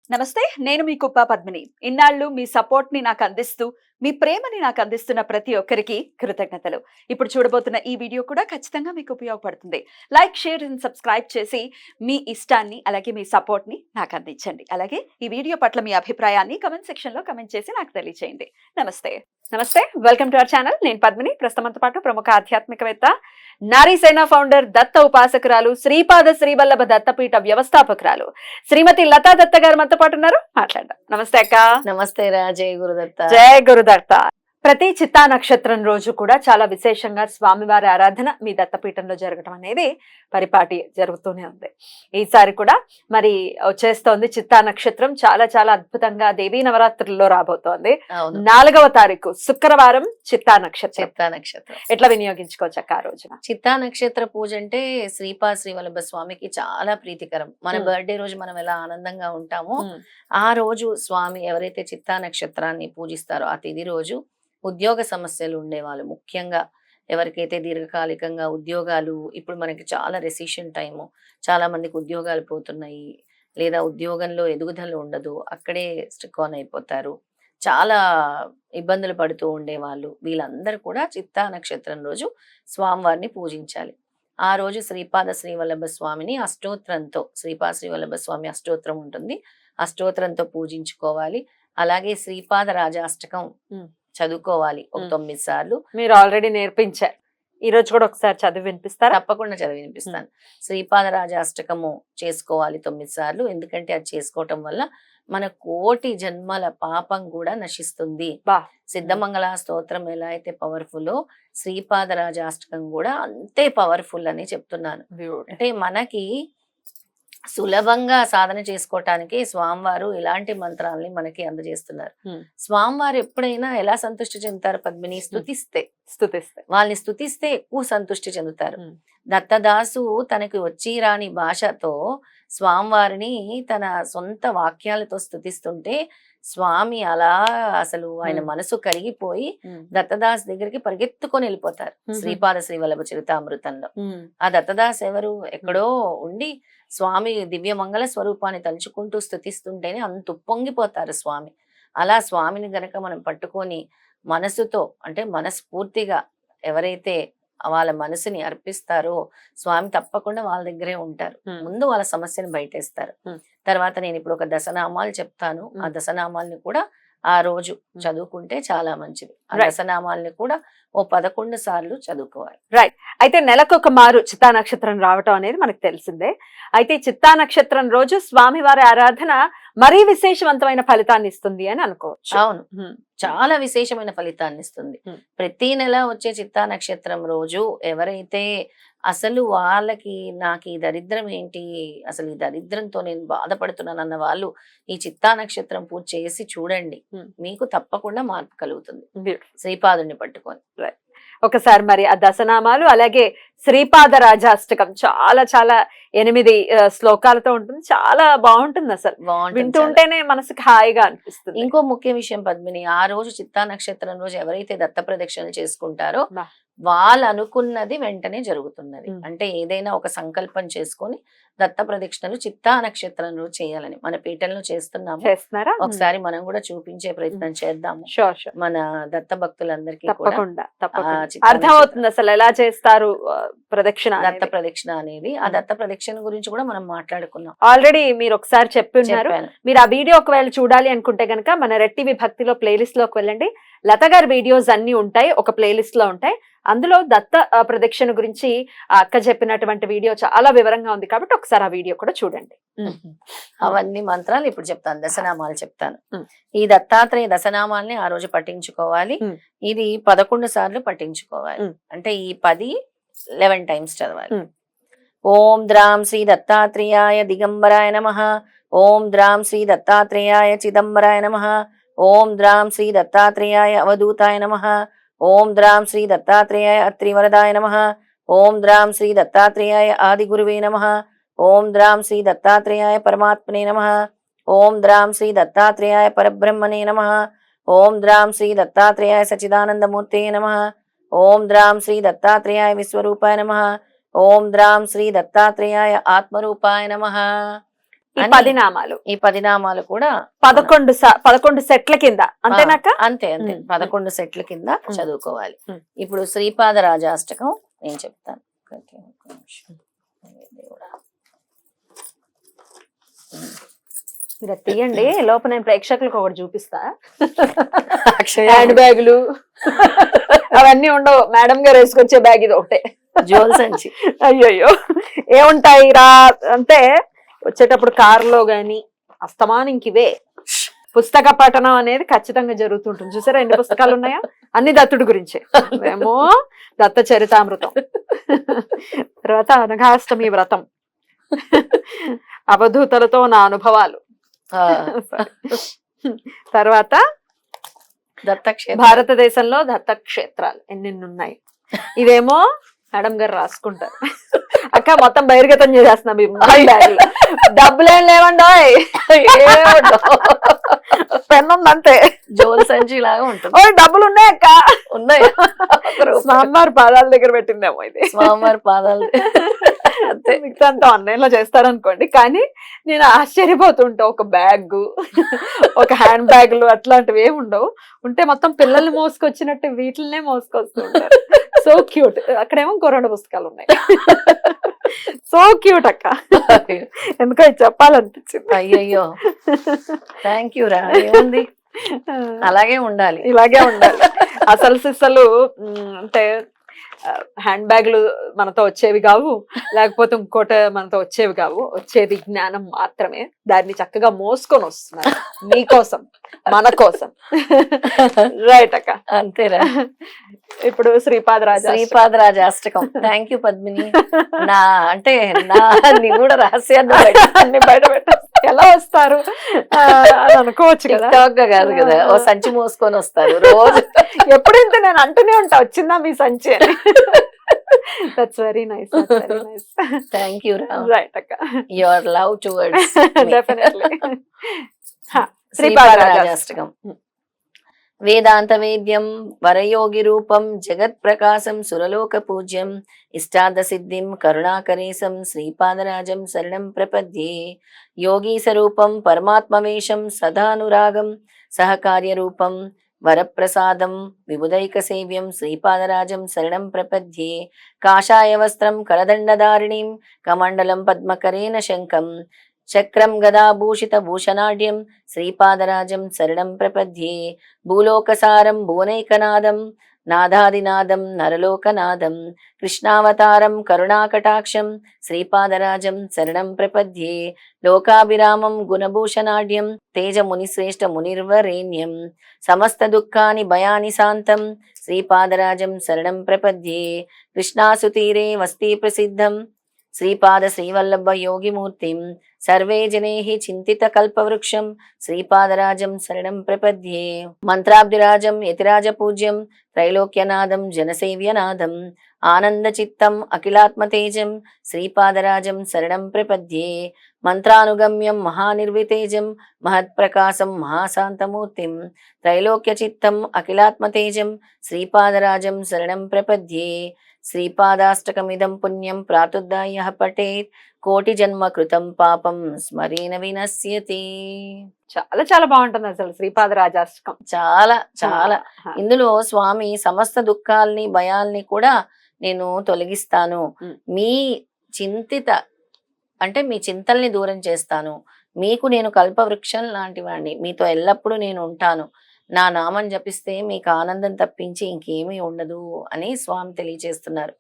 నమస్తే. నేను మీ కుప్ప పద్మిని. ఇన్నాళ్ళు మీ సపోర్ట్‌ని నాకందిస్తూ, మీ ప్రేమని నాకందిస్తున్న ప్రతి ఒక్కరికి కృతజ్ఞతలు. ఇప్పుడు చూడబోతున్న ఈ వీడియో కూడా ఖచ్చితంగా మీకు ఉపయోగపడుతుంది. లైక్, షేర్ అండ్ సబ్స్క్రైబ్ చేసి మీ ఇష్టాన్ని, అలాగే మీ సపోర్ట్‌ని నాకందించండి. అలాగే ఈ వీడియో పట్ల మీ అభిప్రాయాన్ని కామెంట్ సెక్షన్‌లో కామెంట్ చేసి నాకు తెలియజేయండి. నమస్తే. నమస్తే. Welcome to our channel. నేను పద్మిని. ప్రస్తుతంతో పాటు ప్రముఖ ఆధ్యాత్మికవేత్త, నారీసేన ఫౌండర్, దత్త ఉపాసకురాలు, శ్రీపాద శ్రీవల్లభ దత్తపీఠ వ్యవస్థాపకురాలు శ్రీమతి లతా దత్త గారు మనతో పాటు ఉన్నారు. మాట్లాడదాం. నమస్తే అక్క. నమస్తే రా. జయ గురుదత్త. జయ గురుదత్త. ప్రతి చిత్తా నక్షత్రం రోజు కూడా చాలా విశేషంగా స్వామివారి ఆరాధన మీ దత్తపీఠంలో జరగడం అనేది పరిపాటి జరుగుతూనే ఉంది. ఈసారి కూడా మరి వచ్చేస్తోంది చిత్తా నక్షత్రం. చాలా చాలా అద్భుతంగా దేవీ నవరాత్రుల్లో రాబోతోంది. 4వ తారీఖు శుక్రవారం చిత్తా నక్షత్రం. ఎట్లా వినియోగించుకోవచ్చు అక్క ఆ రోజున? చిత్తా నక్షత్ర పూజ అంటే శ్రీవల్లభ స్వామికి చాలా ప్రీతికరం. మన బర్త్డే రోజు మనం ఎలా ఆనందంగా ఉంటామో ఆ రోజు స్వామి ఎవరైతే చిత్తా నక్షత్రాన్ని పూజిస్తారో ఆ తిథి రోజు ఉద్యోగ సమస్యలు ఉండేవాళ్ళు, ముఖ్యంగా ఎవరికైతే దీర్ఘకాలికంగా ఉద్యోగాలు, ఇప్పుడు మనకి చాలా రెసిషన్ టైము, చాలా మందికి ఉద్యోగాలు పోతున్నాయి, లేదా ఉద్యోగంలో ఎదుగుదల ఉండదు, అక్కడే స్టిక్ ఆన్ అయిపోతారు, చాలా ఇబ్బందులు పడుతూ ఉండేవాళ్ళు, వీళ్ళందరూ కూడా చిత్తా నక్షత్రం రోజు స్వామివారిని పూజించాలి. ఆ రోజు శ్రీపాద శ్రీవల్లభ స్వామిని అష్టోత్తరంతో, శ్రీపాద శ్రీవల్లభ స్వామి అష్టోత్తరం ఉంటుంది, అష్టోత్తరంతో పూజించుకోవాలి. అలాగే శ్రీపాద రాజాష్టకం చదువుకోవాలి ఒక 9 సార్లు. మీరు ఆల్రెడీ నేర్పించారు, ఈ రోజు కూడా ఒకసారి చదివి వినిపిస్తారా? తప్పకుండా చదివి వినిపిస్తాను. శ్రీపాద రాజాష్టకము చేసుకోవాలి 9 సార్లు. ఎందుకంటే అది చేసుకోవటం వల్ల మన కోటి జన్మల పాపం కూడా నశిస్తుంది. సిద్ధమంగళ స్తోత్రం ఎలా అయితే పవర్ఫుల్, శ్రీపాద రాజాష్టకం కూడా అంతే పవర్ఫుల్ అని చెప్తున్నాను. అంటే మనకి సులభంగా సాధన చేసుకోవటానికి స్వామివారు ఇలాంటి మంత్రాలని మనకి అందజేస్తున్నారు. స్వామివారు ఎప్పుడైనా ఎలా సంతృష్టి చెందుతారు పద్మిని? స్తుతిస్తే వాళ్ళని స్తుతిస్తే ఎక్కువ సంతృష్టి చెందుతారు. దత్తదాసు తనకి వచ్చి రాని భాషతో స్వామివారిని తన సొంత వాక్యాలతో స్తుతిస్తుంటే స్వామి అలా అసలు ఆయన మనసు కరిగిపోయి దత్తదాస్ దగ్గరికి పరిగెత్తుకొని వెళ్ళిపోతారు. శ్రీపాద శ్రీవల్లభ చరితామృతంలో ఆ దత్తదాస్ ఎవరు? ఎక్కడో ఉండి స్వామి దివ్య మంగళ స్వరూపాన్ని తలుచుకుంటూ స్తుతిస్తుంటేనే అంత ఉప్పొంగిపోతారు స్వామి. అలా స్వామిని గనక మనం పట్టుకొని మనసుతో, అంటే మనస్ఫూర్తిగా ఎవరైతే వాళ్ళ మనసుని అర్పిస్తారో స్వామి తప్పకుండా వాళ్ళ దగ్గరే ఉంటారు. ముందు వాళ్ళ సమస్యను బయటేస్తారు. తర్వాత నేను ఇప్పుడు ఒక దశనామాలు చెప్తాను. ఆ దశనామాల్ని కూడా ఆ రోజు చదువుకుంటే చాలా మంచిది. ఆ దశనామాల్ని కూడా ఓ 11 సార్లు చదువుకోవాలి. రైట్. అయితే నెలకొక మారు చిత్తా నక్షత్రం రావటం అనేది మనకు తెలిసిందే. అయితే చిత్తా నక్షత్రం రోజు స్వామివారి ఆరాధన మరీ విశేషవంతమైన ఫలితాన్ని ఇస్తుంది అని అనుకోవచ్చు. అవును, చాలా విశేషమైన ఫలితాన్ని ఇస్తుంది. ప్రతి నెల వచ్చే చిత్తా నక్షత్రం రోజు ఎవరైతే అసలు వాళ్ళకి నాకు ఈ దరిద్రం ఏంటి, అసలు ఈ దరిద్రంతో నేను బాధపడుతున్నాను అన్న వాళ్ళు ఈ చిత్తా నక్షత్రం పూజ చేసి చూడండి, మీకు తప్పకుండా మార్పు కలుగుతుంది శ్రీపాదుని పట్టుకొని. ఒకసారి మరి ఆ దశనామాలు, అలాగే శ్రీపాద రాజాష్టకం చాలా చాలా 8 శ్లోకాలతో ఉంటుంది. చాలా బాగుంటుంది, అసలు వింటుంటేనే మనసుకి హాయిగా అనిపిస్తుంది. ఇంకో ముఖ్య విషయం పద్మిని, ఆ రోజు చిత్తా నక్షత్రం రోజు ఎవరైతే దత్త ప్రదక్షిణలు చేసుకుంటారో వాళ్ళు అనుకున్నది వెంటనే జరుగుతున్నది. అంటే ఏదైనా ఒక సంకల్పం చేసుకొని దత్త ప్రదక్షిణలు చిత్తా నక్షత్రం రోజు చేయాలని మన పీఠంలో చేస్తున్నాము. ఒకసారి మనం కూడా చూపించే ప్రయత్నం చేద్దాము మన దత్త భక్తులందరికీ. అర్థమవుతుంది అసలు ఎలా చేస్తారు ప్రదక్షిణ, దత్త ప్రదక్షిణ అనేది. ఆ దత్త ప్రదక్షిణ గురించి కూడా మనం మాట్లాడుకున్నాం ఆల్రెడీ. మీరు ఒకసారి చెప్పారు. మీరు ఆ వీడియో ఒకవేళ చూడాలి అనుకుంటే గనక మన రెడ్ టీవీ భక్తిలో ప్లేలిస్ట్ లోకి వెళ్ళండి. లత గారి వీడియోస్ అన్ని ఉంటాయి, ఒక ప్లేలిస్ట్ లో ఉంటాయి. అందులో దత్త ప్రదక్షిణ గురించి అక్క చెప్పినటువంటి వీడియో చాలా వివరంగా ఉంది, కాబట్టి ఒకసారి ఆ వీడియో కూడా చూడండి. అవన్నీ మంత్రాలు ఇప్పుడు చెప్తాను, దశనామాలు చెప్తాను. ఈ దత్తాత్రేయ దశనామాల్ని ఆ రోజు పఠించుకోవాలి. ఇది 11 సార్లు పఠించుకోవాలి. అంటే ఈ 11 టైమ్స్ చదవాలి. ఓం ద్రాం శ్రీ దత్తాత్రేయాయ దిగంబరాయ నమః. ఓం ద్రాం శ్రీ దత్తాత్రేయాయ చిదంబరాయ నమః. ఓం ద్రాం శ్రీ దత్తాత్రేయాయ అవధూతాయ నమః. ఓం ద్రాం శ్రీ దత్తాత్రేయాయ అత్రివరదాయ నమః. ఓం ద్రాం శ్రీ దత్తాత్రేయాయ ఆదిగురువే నమః. ఓం ద్రాం శ్రీ దత్తాత్రేయాయ పరమాత్మనే నమః. ఓం ద్రాం శ్రీ దత్తాత్రేయాయ పరబ్రహ్మణే నమః. ఓం ద్రాం శ్రీ దత్తాత్రేయాయ సచిదానందమూర్తే నమః. ఓం ద్రాం శ్రీ దత్తాత్రేయాయ విశ్వరూపాయ నమః. ఓం ద్రాం శ్రీ దత్తాత్రేయాయ ఆత్మరూపాయ నమః. ఈ 10 నామాలు ఈ 10 నామాలు కూడా 11 సెట్ల కింద అంతేనాక? అంతే 11 సెట్ల కింద చదువుకోవాలి. ఉమ్. ఇప్పుడు శ్రీపాద రాజాష్టకం నేను చెప్తాను. మీరు అది తీయండి, లోపల నేను ప్రేక్షకులకు ఒకటి చూపిస్తా. అక్షయ హ్యాండ్ బ్యాగులు అవన్నీ ఉండవు, మేడం గారు వేసుకొచ్చే బ్యాగ్ ఇది ఒకటే. జ్యువెల్ సంచి. అయ్యయ్యో, ఏముంటాయి రా అంటే వచ్చేటప్పుడు కారులో గాని అస్తమానికి ఇవే. పుస్తక పఠనం అనేది ఖచ్చితంగా జరుగుతుంటుంది. చూసారా ఎన్ని పుస్తకాలు ఉన్నాయా, అన్ని దత్తుడి గురించే. ఏమో దత్త చరితామృతం, తర్వాత అనఘాష్టమి వ్రతం, అవధూతలతో నా అనుభవాలు, తర్వాత దత్తక్షేత్రం, భారతదేశంలో దత్తక్షేత్రాలు ఎన్నెన్ని ఉన్నాయి. ఇవేమో మేడం గారు రాసుకుంటారు. అక్క మొత్తం బహిర్గతం చేసేస్తున్నాం. డబ్బులేం లేవండో, పెన్ ఉంది అంతే, జ్యువెల్ సంచి లాగా ఉంటుంది. ఓ డబ్బులు ఉన్నాయి అక్క, ఉన్నాయి. స్వామివారి పాదాల దగ్గర పెట్టిందేమో ఇది. స్వామివారి పాదాలు అంతే, మిగతా అంతా ఆన్లైన్ లో చేస్తారనుకోండి. కానీ నేను ఆశ్చర్యపోతుంటా, ఒక బ్యాగ్, ఒక హ్యాండ్ బ్యాగులు అట్లాంటివి ఏమి ఉండవు. ఉంటే మొత్తం పిల్లల్ని మోసుకొచ్చినట్టు వీటిల్నే మోసుకొస్తుంటారు. So cute. అక్కడేమో ఇంకో 2 పుస్తకాలు ఉన్నాయి. సో క్యూట్ అక్క, ఎందుకో ఇది చెప్పాలనిపించింది. అయ్యయ్యో, థ్యాంక్ యూ రా. ఏముంది, అలాగే ఉండాలి, ఇలాగే ఉండాలి. అసలు సిస్సలు అంటే హ్యాండ్ బ్యాగులు మనతో వచ్చేవి కావు, లేకపోతే ఇంకోటి మనతో వచ్చేవి కావు. వచ్చేది జ్ఞానం మాత్రమే. దాన్ని చక్కగా మోసుకొని వస్తున్నారు మీకోసం, మన కోసం. రైట్ అక్క, అంతేరా. ఇప్పుడు శ్రీపాద రాజాష్టకం. Thank you Padmini. నా అంటే నీ కూడా రహస్యాన్ని అన్ని బయట పెట్ట ఎలా వస్తారు అని అనుకోవచ్చు కదా. కాదు కదా, ఓ సంచి మోసుకొని వస్తారు రోజు. ఎప్పుడైతే నేను అంటూనే ఉంటా, వచ్చిందా మీ సంచి అని. That's very nice, very nice. Thank you రా. రైట్ అక్క, your love towards definitely. Sripada Rajashtakam. వేదాంత వేద్యం వరయోగి రూపం జగత్ ప్రకాశం సురలోక పూజ్యం ఇష్టార్థ సిద్ధిం కరుణాకరేశం శ్రీపాదరాజం శరణం ప్రపద్యే. యోగీ స్వరూపం పరమాత్మవేషం సదానురాగం సహకార్య రూపం వరప్రసాదం విబుధైక సేవ్యం శ్రీపాదరాజం శరణం ప్రపద్యే. కాషాయ వస్త్రం కరదండధారిణీం కమండలం పద్మకరేణ శంఖం చక్రం గదాభూషిత భూషణాఢ్యం శ్రీపాదరాజం శరణం ప్రపద్యే. భూలోకసారం భువనైకనాదం నాదాదినాదం నరలోకనాదం కృష్ణావతారం కరుణాకటాక్షం శ్రీపాదరాజం శరణం ప్రపద్యే. లోకాభిరామం గుణభూషణాఢ్యం తేజమునిశ్రేష్ఠ మునిర్వరేణ్యం సమస్త దుఃఖాని భయాని శాంతం శ్రీపాదరాజం శరణం ప్రపద్యే. కృష్ణాసుతీరే వస్తీ ప్రసిద్ధం శ్రీపాద శ్రీవల్లభ యోగిమూర్తిం సర్వే జనైః చింతిత కల్పవృక్షం శ్రీపాదరాజం శరణం ప్రపద్యే. మంత్రాబ్ధిరాజం యతిరాజ పూజ్యం త్రైలోక్యనాదం జనసేవ్యనాదం ఆనందచిత్తం అఖిలాత్మతేజం శ్రీపాదరాజం శరణం ప్రపద్యే. మంత్రానుగమ్యం మహానిర్వితేజం మహత్ప్రకాశం మహాశాంతమూర్తిం త్రైలోక్యచిత్తం అఖిలాత్మతేజం శ్రీపాదరాజం శరణం ప్రపద్యే. శ్రీపాదాష్టకమిదం పుణ్యం ప్రాతుర్దాయ పఠేత్ కోటి జన్మ కృతం పాపం స్మరేణ వినశ్యతి. చాలా చాలా బాగుంటుంది అసలు శ్రీపాద రాజాష్టకం. చాలా చాలా ఇందులో స్వామి సమస్త దుఃఖాల్ని భయాల్ని కూడా నేను తొలగిస్తాను, మీ చింతిత అంటే మీ చింతల్ని దూరం చేస్తాను, మీకు నేను కల్పవృక్షం లాంటి వాడిని, మీతో ఎల్లప్పుడూ నేను ఉంటాను, నా నామం జపిస్తే మీకు ఆనందం తప్పించి ఇంకేమీ ఉండదు అని స్వామి తెలియజేస్తున్నారు.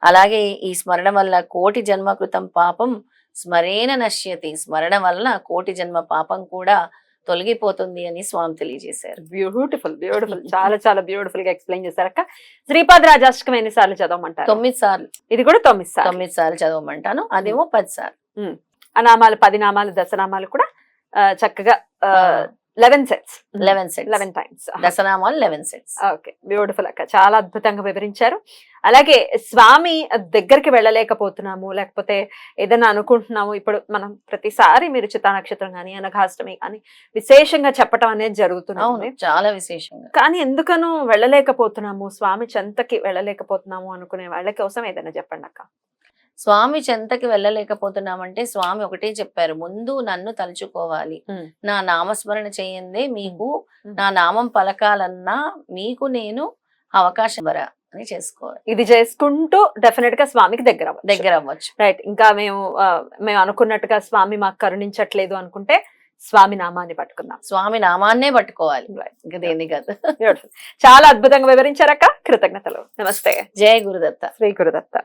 అలాగే ఈ స్మరణ వల్ల కోటి జన్మ కృతం పాపం స్మరేణ నశ్యతి, స్మరణ వల్ల కోటి జన్మ పాపం కూడా తొలగిపోతుంది అని స్వామి తెలియజేశారు. బ్యూటిఫుల్ బ్యూటిఫుల్, చాలా చాలా బ్యూటిఫుల్ గా ఎక్స్ప్లెయిన్ చేశారు అక్క. శ్రీపాద రాజాష్టకం ఎన్నిసార్లు చదవమంటారు? 9 సార్లు. ఇది కూడా 9 సార్లు. 9 సార్లు చదవమంటాను, అదేమో 10 సార్లు. ఆ నామాలు 10 నామాలు దశనామాలు కూడా చక్కగా 11 సెట్స్, 11 టైమ్స్ దశనామాలు 11 సెట్స్. ఓకే, బ్యూటిఫుల్ అక్క, చాలా అద్భుతంగా వివరించారు. అలాగే స్వామి దగ్గరికి వెళ్ళలేకపోతున్నాము, లేకపోతే ఏదైనా అనుకుంటున్నాము, ఇప్పుడు మనం ప్రతిసారి మీరు చిత్తా నక్షత్రం కానీ అనఘాష్టమి కానీ విశేషంగా చెప్పటం అనేది జరుగుతుంది, చాలా విశేషంగా. కానీ ఎందుకనో వెళ్ళలేకపోతున్నాము, స్వామి చెంతకి వెళ్ళలేకపోతున్నాము అనుకునే వాళ్ళ కోసం ఏదైనా చెప్పండి అక్క. స్వామి చెంతకి వెళ్ళలేకపోతున్నామంటే స్వామి ఒకటే చెప్పారు, ముందు నన్ను తలుచుకోవాలి, ఉమ్. నా నామస్మరణ చేయందే మీకు ఉమ్. నా నామం పలకాలన్నా మీకు నేను అవకాశం వరా అని చేసుకోవాలి, ఇది చేసుకుంటూ డెఫినెట్ గా స్వామికి దగ్గర అవ్వచ్చు. రైట్. ఇంకా మేము అనుకున్నట్టుగా స్వామి మాకు కరుణించట్లేదు అనుకుంటే స్వామి నామాన్ని పట్టుకుందాం. స్వామి నామాన్నే పట్టుకోవాలి, Right. ఇంకా దేని కాదు. Beautiful. చాలా అద్భుతంగా వివరించారక్క, కృతజ్ఞతలు. నమస్తే. జయ గురుదత్త. శ్రీ గురుదత్త.